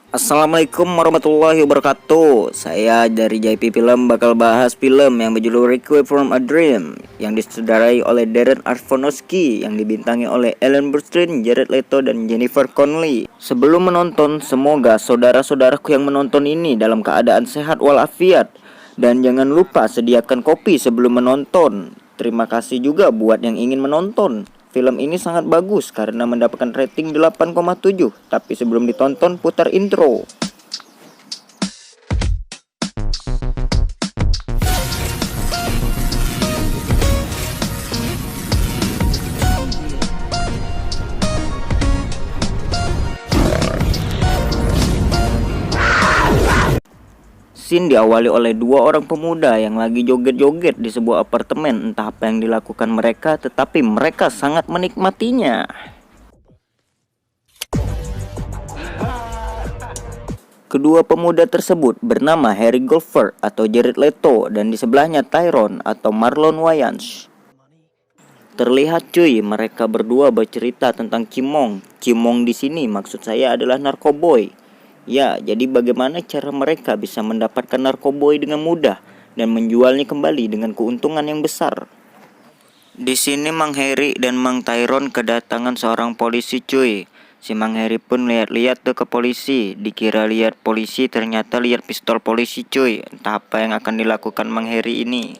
Assalamualaikum warahmatullahi wabarakatuh. Saya dari JP Film bakal bahas film yang berjudul Requiem from a Dream yang disutradarai oleh Darren Aronofsky yang dibintangi oleh Ellen Burstyn, Jared Leto, dan Jennifer Connelly. Sebelum menonton, semoga saudara-saudaraku yang menonton ini dalam keadaan sehat walafiat, dan jangan lupa sediakan kopi sebelum menonton. Terima kasih juga buat yang ingin menonton. Film ini sangat bagus karena mendapatkan rating 8,7. Tapi sebelum ditonton, putar intro. Scene diawali oleh dua orang pemuda yang lagi joget-joget di sebuah apartemen. Entah apa yang dilakukan mereka, tetapi mereka sangat menikmatinya. Kedua pemuda tersebut bernama Harry Goldberg atau Jared Leto, dan di sebelahnya Tyrone atau Marlon Wayans. Terlihat cuy, mereka berdua bercerita tentang cimong. Cimong di sini maksud saya adalah narkoboy. Ya, jadi bagaimana cara mereka bisa mendapatkan narkoboy dengan mudah dan menjualnya kembali dengan keuntungan yang besar. Di sini Mang Harry dan Mang Tyrone kedatangan seorang polisi cuy. Si Mang Harry pun lihat-lihat tuh ke polisi. Dikira lihat polisi, ternyata lihat pistol polisi cuy. Entah apa yang akan dilakukan Mang Harry ini.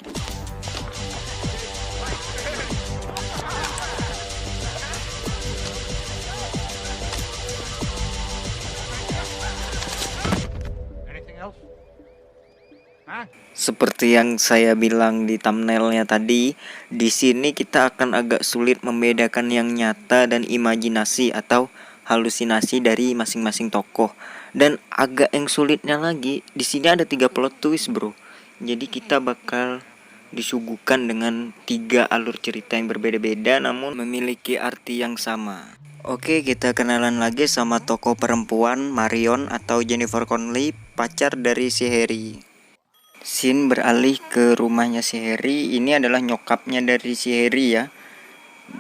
Seperti yang saya bilang di thumbnailnya tadi, di sini kita akan agak sulit membedakan yang nyata dan imajinasi atau halusinasi dari masing-masing tokoh. Dan agak yang sulitnya lagi, di sini ada 3 plot twist, bro. Jadi kita bakal disuguhkan dengan 3 alur cerita yang berbeda-beda namun memiliki arti yang sama. Oke, kita kenalan lagi sama tokoh perempuan Marion atau Jennifer Connelly, pacar dari si Harry. Scene beralih ke rumahnya si Harry. Ini adalah nyokapnya dari si Harry ya.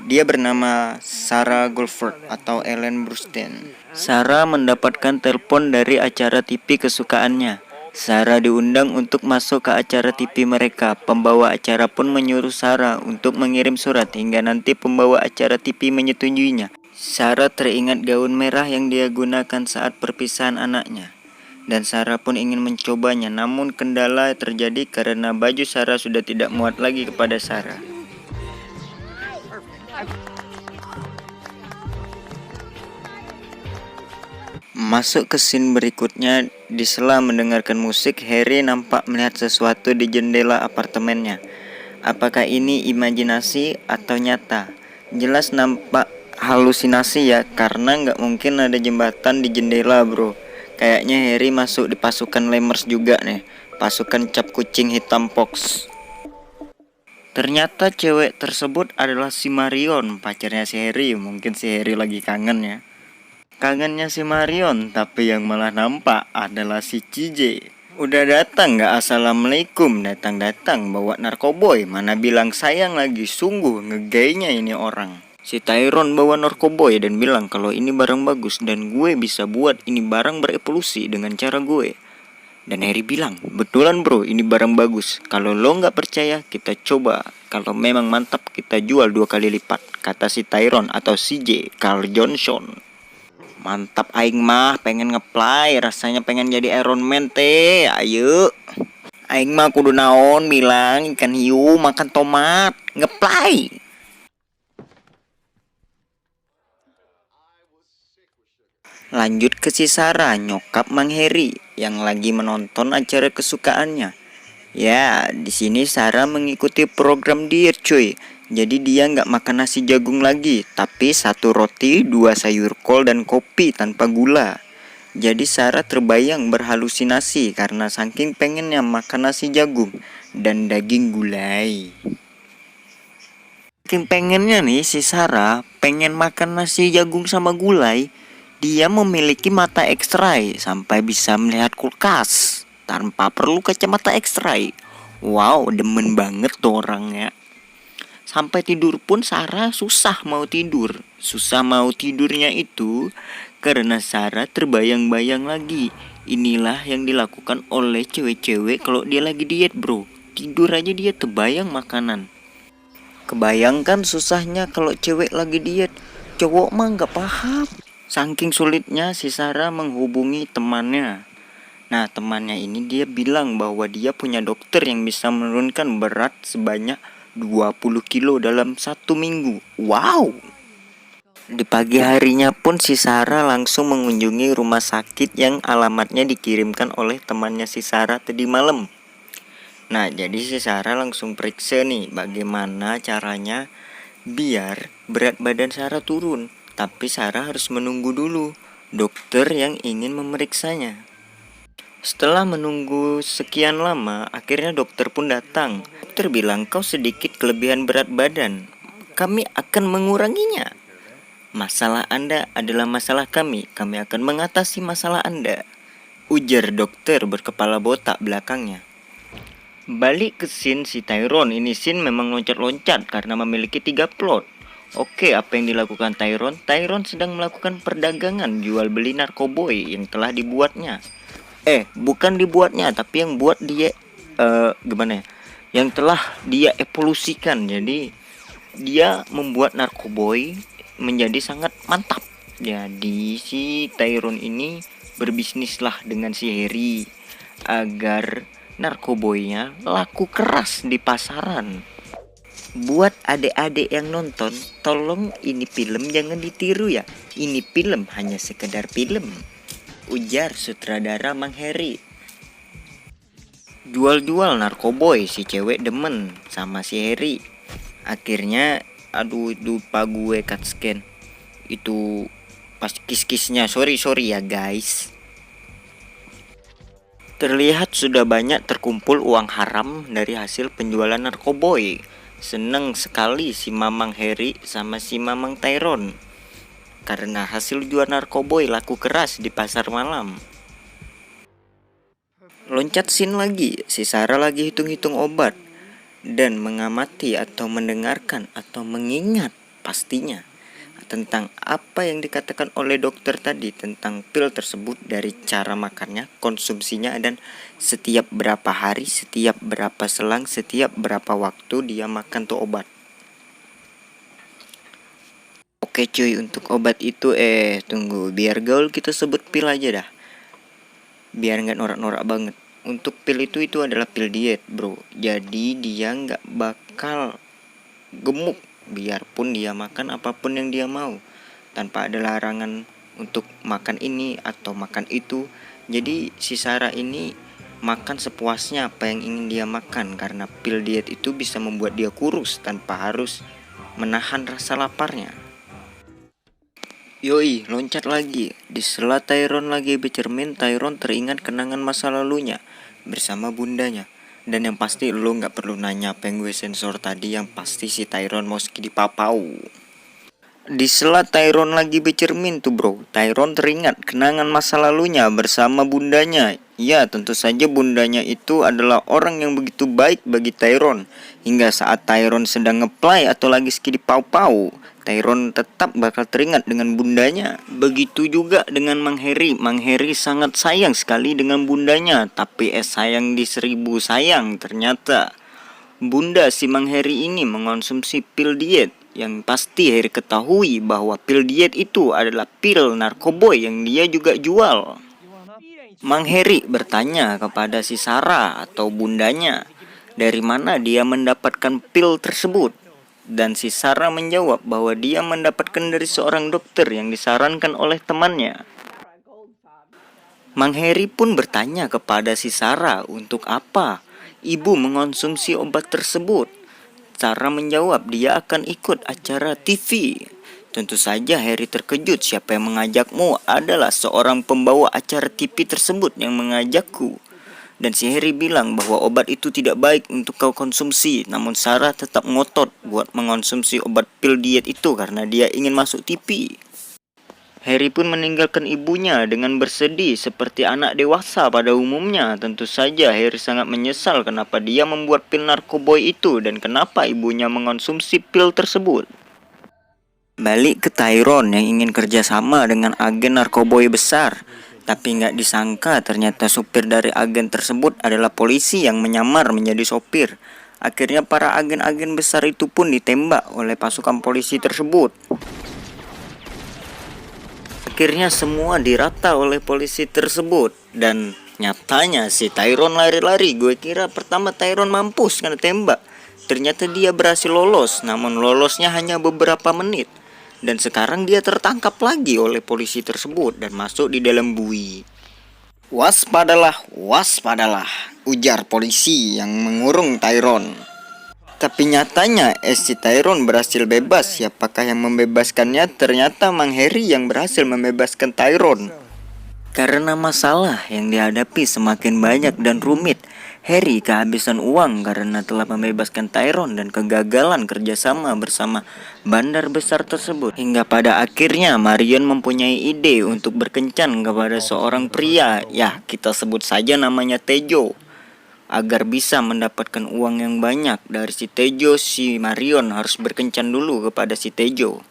Dia bernama Sarah Goldberg atau Ellen Burstyn. Sarah mendapatkan telepon dari acara TV kesukaannya. Sarah diundang untuk masuk ke acara TV mereka. Pembawa acara pun menyuruh Sarah untuk mengirim surat hingga nanti pembawa acara TV menyetujuinya. Sarah teringat gaun merah yang dia gunakan saat perpisahan anaknya. Dan Sarah pun ingin mencobanya, namun kendala terjadi karena baju Sarah sudah tidak muat lagi kepada Sarah. Masuk ke scene berikutnya, di sela mendengarkan musik, Harry nampak melihat sesuatu di jendela apartemennya. Apakah ini imajinasi atau nyata? Jelas nampak halusinasi ya, karena nggak mungkin ada jembatan di jendela bro. Kayaknya Harry masuk di pasukan Lemers juga nih, pasukan cap kucing hitam Fox. Ternyata cewek tersebut adalah si Marion, pacarnya si Harry. Mungkin si Harry lagi kangen ya. Kangennya si Marion, tapi yang malah nampak adalah si CJ. Udah datang gak assalamualaikum, datang-datang bawa narkoboy. Mana bilang sayang lagi, sungguh ngegaynya ini orang. Si Tyrone bawa narkoboy dan bilang kalau ini barang bagus dan gue bisa buat ini barang berevolusi dengan cara gue. Dan Harry bilang, betulan bro, ini barang bagus. Kalau lo gak percaya, kita coba. Kalau memang mantap, kita jual 2 kali lipat, kata si Tyrone atau CJ, Carl Johnson. Mantap aing mah, pengen ngeplay, rasanya pengen jadi Iron Man teh. Ayo. Aing mah kudu naon bilang ikan hiu makan tomat, ngeplay. Lanjut ke si Sarah, nyokap Mang Harry yang lagi menonton acara kesukaannya. Ya, di sini Sarah mengikuti program diet cuy. Jadi dia nggak makan nasi jagung lagi, tapi 1 roti, 2 sayur kol dan kopi tanpa gula. Jadi Sarah terbayang berhalusinasi karena saking pengennya makan nasi jagung dan daging gulai. Saking pengennya nih si Sarah pengen makan nasi jagung sama gulai, dia memiliki mata X-ray sampai bisa melihat kulkas tanpa perlu kacamata X-ray. Wow, demen banget tuh orangnya. Sampai tidur pun Sarah susah mau tidur. Susah mau tidurnya itu Karena Sarah terbayang-bayang lagi. Inilah yang dilakukan oleh cewek-cewek kalau dia lagi diet, bro. Tidur aja dia terbayang makanan. Kebayangkan susahnya kalau cewek lagi diet. Cowok mah gak paham. Saking sulitnya si Sarah menghubungi temannya. Nah, temannya ini dia bilang bahwa dia punya dokter yang bisa menurunkan berat sebanyak 20 kilo dalam 1 minggu. Wow! Di pagi harinya pun si Sarah langsung mengunjungi rumah sakit yang alamatnya dikirimkan oleh temannya si Sarah tadi malam. Nah, jadi si Sarah langsung periksa nih bagaimana caranya biar berat badan Sarah turun. Tapi Sarah harus menunggu dulu dokter yang ingin memeriksanya. Setelah menunggu sekian lama, akhirnya dokter pun datang. Dokter bilang, kau sedikit kelebihan berat badan. Kami akan menguranginya. Masalah Anda adalah masalah kami akan mengatasi masalah Anda, ujar dokter berkepala botak belakangnya. Balik ke scene si Tyrone. Ini scene memang loncat-loncat karena memiliki 3 plot. Oke, apa yang dilakukan Tyrone? Tyrone sedang melakukan perdagangan jual beli narkoboy yang telah dibuatnya. Bukan dibuatnya, tapi yang buat dia gimana ya? Yang telah dia evolusikan. Jadi dia membuat narkoboy menjadi sangat mantap. Jadi si Tyrone ini berbisnislah dengan si Harry agar narkoboynya laku keras di pasaran. Buat adik-adik yang nonton, tolong ini film jangan ditiru ya. Ini film hanya sekedar film, ujar sutradara Mang Harry. Jual-jual narkoboy, si cewek demen sama si Harry. Akhirnya aduh lupa gue cut scan itu pas kis-kisnya, sorry ya guys. Terlihat sudah banyak terkumpul uang haram dari hasil penjualan narkoboy. Seneng sekali si Mamang Harry sama si Mamang Tyrone karena hasil jual narkoboy laku keras di pasar malam. Loncat scene lagi, si Sarah lagi hitung-hitung obat dan mengamati atau mendengarkan atau mengingat pastinya tentang apa yang dikatakan oleh dokter tadi tentang pil tersebut, dari cara makannya, konsumsinya, dan setiap berapa hari, setiap berapa selang, setiap berapa waktu dia makan tuh obat. Oke cuy, untuk obat itu tunggu, biar gaul kita sebut pil aja dah, biar nggak norak-norak banget. Untuk pil itu adalah pil diet, bro. Jadi dia nggak bakal gemuk biarpun dia makan apapun yang dia mau, tanpa ada larangan untuk makan ini atau makan itu. Jadi si Sarah ini makan sepuasnya apa yang ingin dia makan, karena pil diet itu bisa membuat dia kurus tanpa harus menahan rasa laparnya. Yoi, loncat lagi. Di sela Tyrone lagi bercermin, Tyrone teringat kenangan masa lalunya bersama bundanya. Dan yang pasti lo gak perlu nanya apa yang gue sensor tadi, yang pasti si Tyrone mau skidi papau. Di sela Tyrone lagi bercermin tuh bro, Tyrone teringat kenangan masa lalunya bersama bundanya. Ya, tentu saja bundanya itu adalah orang yang begitu baik bagi Tyrone. Hingga saat Tyrone sedang ngeplay atau lagi skidi pau-pau, Tyrone tetap bakal teringat dengan bundanya. Begitu juga dengan Mang Harry. Mang Harry sangat sayang sekali dengan bundanya, tapi sayang di 1000 sayang. Ternyata bunda si Mang Harry ini mengonsumsi pil diet. Yang pasti Harry ketahui bahwa pil diet itu adalah pil narkoboy yang dia juga jual. Mang Harry bertanya kepada si Sarah atau bundanya, dari mana dia mendapatkan pil tersebut. Dan si Sarah menjawab bahwa dia mendapatkan dari seorang dokter yang disarankan oleh temannya. Mang Harry pun bertanya kepada si Sarah untuk apa ibu mengonsumsi obat tersebut. Sarah menjawab dia akan ikut acara TV. Tentu saja Harry terkejut, siapa yang mengajakmu? Adalah seorang pembawa acara TV tersebut yang mengajakku. Dan si Harry bilang bahwa obat itu tidak baik untuk kau konsumsi. Namun Sarah tetap ngotot buat mengonsumsi obat pil diet itu karena dia ingin masuk TV. Harry pun meninggalkan ibunya dengan bersedih seperti anak dewasa pada umumnya. Tentu saja Harry sangat menyesal kenapa dia membuat pil narkoboy itu dan kenapa ibunya mengonsumsi pil tersebut. Balik ke Tyrone yang ingin kerjasama dengan agen narkoboy besar. Tapi nggak disangka ternyata supir dari agen tersebut adalah polisi yang menyamar menjadi sopir. Akhirnya para agen-agen besar itu pun ditembak oleh pasukan polisi tersebut. Akhirnya semua dirata oleh polisi tersebut. Dan nyatanya si Tyrone lari-lari. Gue kira pertama Tyrone mampus karena tembak. Ternyata dia berhasil lolos, namun lolosnya hanya beberapa menit. Dan sekarang dia tertangkap lagi oleh polisi tersebut dan masuk di dalam bui. Waspadalah, waspadalah, ujar polisi yang mengurung Tyrone. Tapi nyatanya si Tyrone berhasil bebas. Siapakah yang membebaskannya? Ternyata Mang Harry yang berhasil membebaskan Tyrone. Karena masalah yang dihadapi semakin banyak dan rumit, Harry kehabisan uang karena telah membebaskan Tyrone dan kegagalan kerjasama bersama bandar besar tersebut. Hingga pada akhirnya Marion mempunyai ide untuk berkencan kepada seorang pria, ya kita sebut saja namanya Tejo. Agar bisa mendapatkan uang yang banyak dari si Tejo, si Marion harus berkencan dulu kepada si Tejo.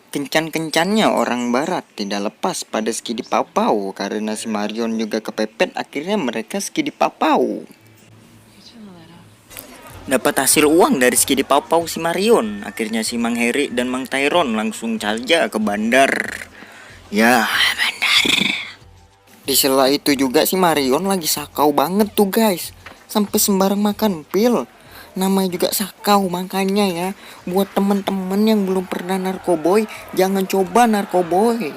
Kencan-kencannya orang barat tidak lepas pada Skidi Papau. Karena si Marion juga kepepet, akhirnya mereka Skidi Papau. Dapat hasil uang dari Skidi Papau si Marion. Akhirnya si Mang Harry dan Mang Tyrone langsung saja ke bandar. Ya, bandar. Di sela itu juga si Marion lagi sakau banget tuh guys. Sampai sembarang makan pil. Namanya juga sakau, makanya ya buat temen-temen yang belum pernah narkoboy, jangan coba narkoboy.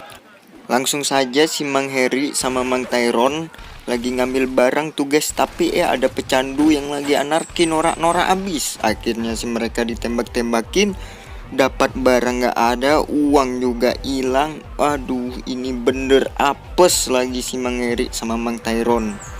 Langsung saja si Mang Harry sama Mang Tyrone lagi ngambil barang tugas, tapi ada pecandu yang lagi anarki norak-norak abis. Akhirnya si mereka ditembak-tembakin, dapat barang gak ada, uang juga hilang. Aduh, ini bener apes lagi si Mang Harry sama Mang Tyrone.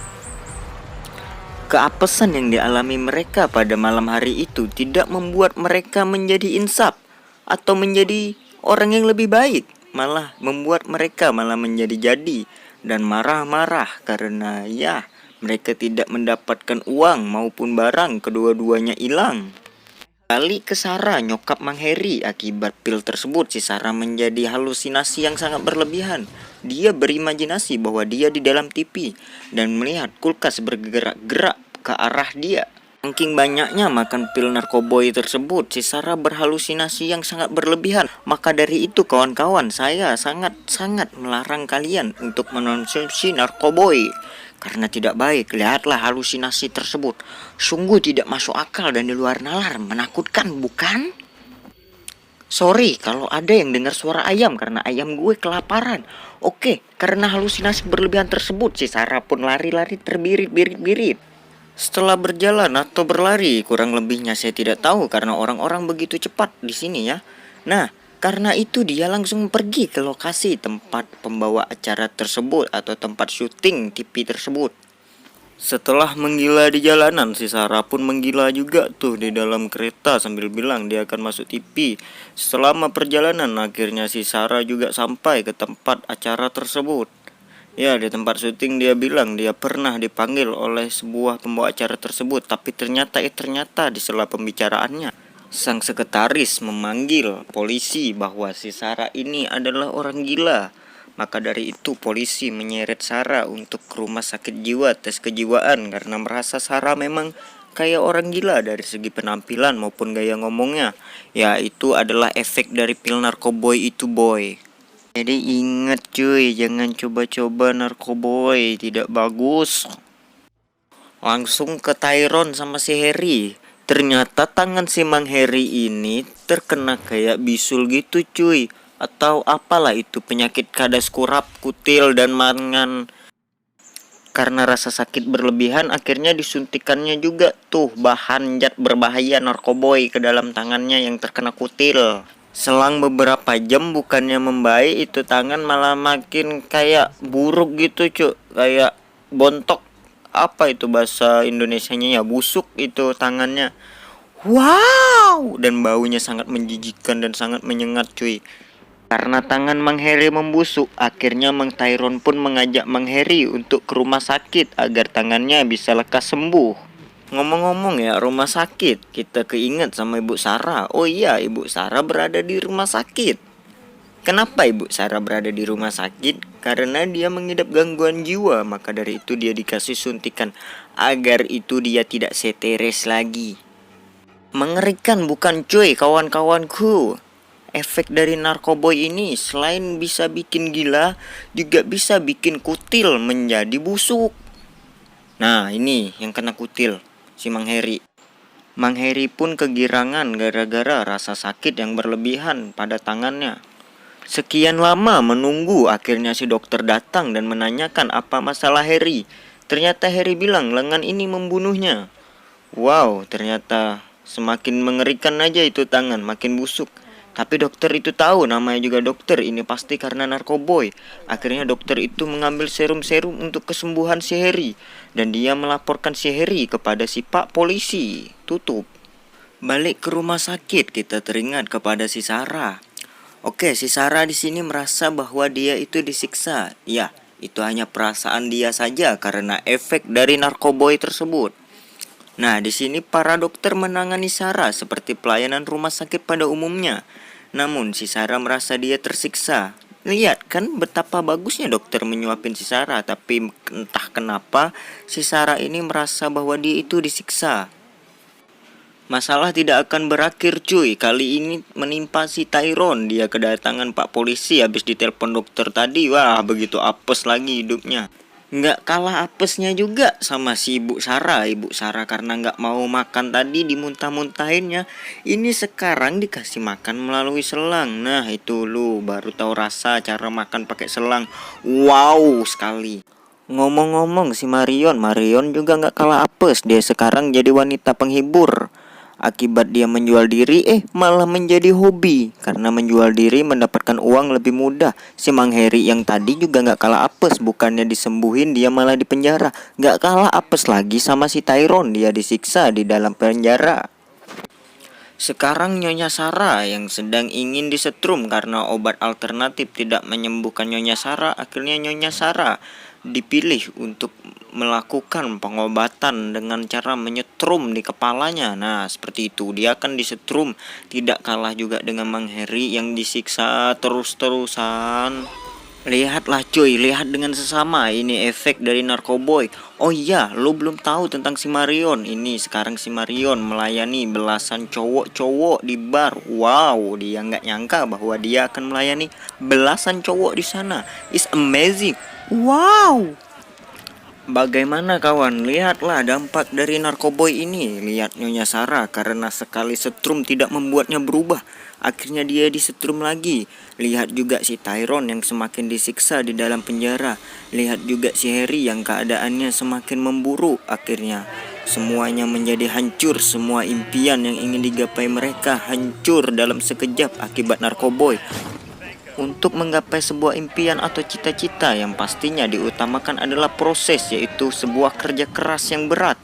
Keapesan yang dialami mereka pada malam hari itu tidak membuat mereka menjadi insaf atau menjadi orang yang lebih baik. Malah membuat mereka malah menjadi jadi dan marah-marah karena ya mereka tidak mendapatkan uang maupun barang, kedua-duanya hilang. Balik ke Sarah, nyokap Mang Harry. Akibat pil tersebut si Sarah menjadi halusinasi yang sangat berlebihan. Dia berimajinasi bahwa dia di dalam TV dan melihat kulkas bergerak-gerak ke arah dia. Saking banyaknya makan pil narkoboy tersebut, si Sarah berhalusinasi yang sangat berlebihan. Maka dari itu kawan-kawan, saya sangat-sangat melarang kalian untuk mengonsumsi narkoboy. Karena tidak baik. Lihatlah halusinasi tersebut. Sungguh tidak masuk akal dan di luar nalar. Menakutkan, bukan? Sorry kalau ada yang dengar suara ayam karena ayam gue kelaparan. Oke, karena halusinasi berlebihan tersebut si Sarah pun lari-lari terbirit-birit. Setelah berjalan atau berlari, kurang lebihnya saya tidak tahu karena orang-orang begitu cepat di sini ya. Nah, karena itu dia langsung pergi ke lokasi tempat pembawa acara tersebut atau tempat syuting TV tersebut. Setelah menggila di jalanan, si Sarah pun menggila juga tuh di dalam kereta sambil bilang dia akan masuk TV. Selama perjalanan akhirnya si Sarah juga sampai ke tempat acara tersebut. Ya, di tempat syuting dia bilang dia pernah dipanggil oleh sebuah pembawa acara tersebut. Tapi ternyata di sela pembicaraannya, sang sekretaris memanggil polisi bahwa si Sarah ini adalah orang gila. Maka dari itu polisi menyeret Sarah untuk ke rumah sakit jiwa tes kejiwaan karena merasa Sarah memang kayak orang gila dari segi penampilan maupun gaya ngomongnya. Ya, itu adalah efek dari pil narkoboy itu, boy. Jadi ingat cuy, jangan coba-coba narkoboy, tidak bagus. Langsung ke Tyrone sama si Harry. Ternyata tangan si Mang Harry ini terkena kayak bisul gitu cuy. Atau apalah itu penyakit kadas kurap, kutil, dan mangan. Karena rasa sakit berlebihan akhirnya disuntikannya juga tuh bahan zat berbahaya narkoboy ke dalam tangannya yang terkena kutil. Selang beberapa jam bukannya membaik, itu tangan malah makin kayak buruk gitu cuy. Kayak bontok, apa itu bahasa Indonesianya ya, busuk itu tangannya. Wow, dan baunya sangat menjijikkan dan sangat menyengat cuy. Karena tangan Mang Harry membusuk, akhirnya Mang Tyrone pun mengajak Mang Harry untuk ke rumah sakit agar tangannya bisa lekas sembuh. Ngomong-ngomong ya, rumah sakit, kita keinget sama Ibu Sarah. Oh iya, Ibu Sarah berada di rumah sakit. Kenapa Ibu Sarah berada di rumah sakit? Karena dia mengidap gangguan jiwa, maka dari itu dia dikasih suntikan agar itu dia tidak stres lagi. Mengerikan bukan cuy kawan-kawanku. Efek dari narkoboy ini selain bisa bikin gila, juga bisa bikin kutil menjadi busuk. Nah ini yang kena kutil, si Mang Heri. Mang Heri pun kegirangan gara-gara rasa sakit yang berlebihan pada tangannya. Sekian lama menunggu, akhirnya si dokter datang dan menanyakan apa masalah Heri. Ternyata Heri bilang lengan ini membunuhnya. Wow, ternyata semakin mengerikan aja itu tangan, makin busuk. Tapi dokter itu tahu, namanya juga dokter, ini pasti karena narkoboy. Akhirnya dokter itu mengambil serum-serum untuk kesembuhan si Heri. Dan dia melaporkan si Heri kepada si Pak Polisi. Tutup. Balik ke rumah sakit, kita teringat kepada si Sarah. Oke, si Sarah di sini merasa bahwa dia itu disiksa. Ya, itu hanya perasaan dia saja karena efek dari narkoboy tersebut. Nah, di sini para dokter menangani Sarah seperti pelayanan rumah sakit pada umumnya. Namun, si Sarah merasa dia tersiksa. Lihat kan betapa bagusnya dokter menyuapin si Sarah, tapi entah kenapa si Sarah ini merasa bahwa dia itu disiksa. Masalah tidak akan berakhir cuy. Kali ini menimpa si Tyrone. Dia kedatangan Pak Polisi habis ditelepon dokter tadi. Wah, begitu apes lagi hidupnya. Nggak kalah apesnya juga sama si Ibu Sarah. Ibu Sarah karena nggak mau makan tadi dimuntah-muntahinnya. Ini sekarang dikasih makan melalui selang. Nah itu lu baru tahu rasa cara makan pakai selang. Wow sekali. Ngomong-ngomong si Marion juga nggak kalah apes. Dia sekarang jadi wanita penghibur. Akibat dia menjual diri, malah menjadi hobi. Karena menjual diri mendapatkan uang lebih mudah. Si Mang Heri yang tadi juga gak kalah apes. Bukannya disembuhin, dia malah dipenjara. Gak kalah apes lagi sama si Tyrone. Dia disiksa di dalam penjara. Sekarang Nyonya Sarah yang sedang ingin disetrum karena obat alternatif tidak menyembuhkan Nyonya Sarah. Akhirnya Nyonya Sarah dipilih untuk melakukan pengobatan dengan cara menyetrum di kepalanya. Nah seperti itu, dia akan disetrum. Tidak kalah juga dengan Mang Heri yang disiksa terus-terusan. Lihatlah cuy, lihat dengan sesama, ini efek dari narkoboy. Oh iya, lo belum tahu tentang si Marion. Ini sekarang si Marion melayani belasan cowok-cowok di bar. Wow, dia nggak nyangka bahwa dia akan melayani belasan cowok di sana. It's amazing. Wow. Bagaimana kawan? Lihatlah dampak dari narkoboy ini. Lihat Nyonya Sarah karena sekali setrum tidak membuatnya berubah. Akhirnya dia disetrum lagi. Lihat juga si Tyrone yang semakin disiksa di dalam penjara. Lihat juga si Harry yang keadaannya semakin memburuk. Akhirnya semuanya menjadi hancur. Semua impian yang ingin digapai mereka hancur dalam sekejap akibat narkoboy. Untuk menggapai sebuah impian atau cita-cita yang pastinya diutamakan adalah proses, yaitu sebuah kerja keras yang berat.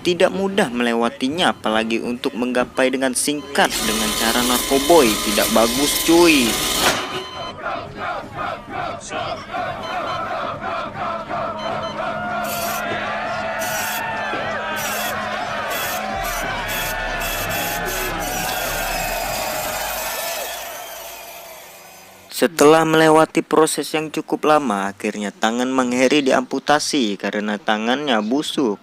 Tidak mudah melewatinya, apalagi untuk menggapai dengan singkat dengan cara narkoboy. Tidak bagus cuy. Setelah melewati proses yang cukup lama, akhirnya tangan Mang Heri diamputasi karena tangannya busuk.